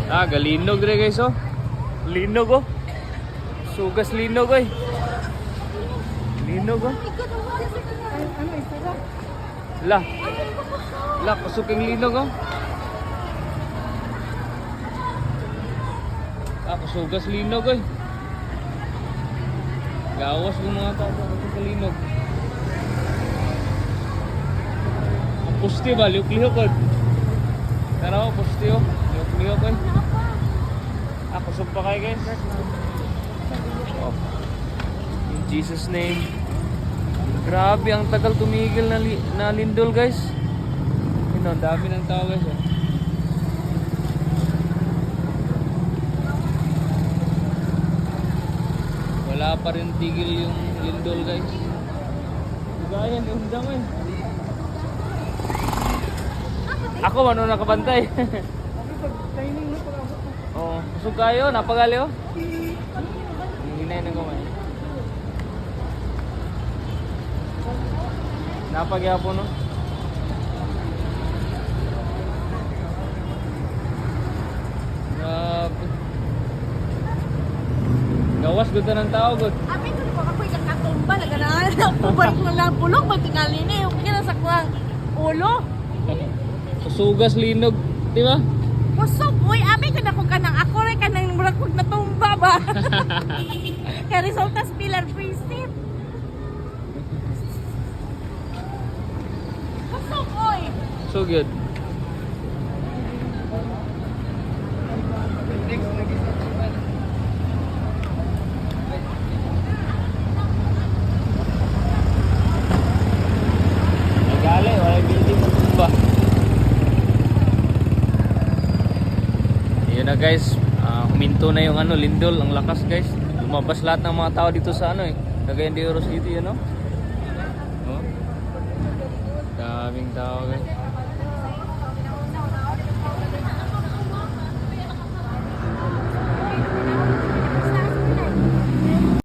Galinog rin guys oh. Linog oh. Sugas linog eh. Linog oh. Ano ito ba? La. La, kusog yung linog oh. Kusugas linog eh. Gawas yung mga tao sa linog. Ang pusti ba? Liuk-liuk ko. Tara ko, pusti oh. Liuk-liuk ko. Kusog pa kayo guys. Oh. In Jesus name. Grabe, ang tagal tumigil na lindol guys. Yun, ang dami ng tao guys oh. Wala pa rin tigil yung lindol guys. Gaya yung damay. Ako ano nakabantay. Timing na pala. Oh, kusog kayo, napagali oh. Hinay na kumay. Napagyapon no. Grabe. Gawas gud ng tao gud. Amin ko pa ako ikatumba naganaan ako balik na napulog magtingali ni yung kina sa kuang ulo. Sugas linog, di ba? Kusog uy amin ko na ko kanang ako ray kanang murag kog natumba ba. Kaya resulta sa pillar priestip. Kusog uy. So good. Nagali, wala building na tumba. Yun na guys, huminto na yung lindol, ang lakas guys. Lumabas lahat ng mga tao dito sa Cagayan de Oro City, oh. Daming tao guys.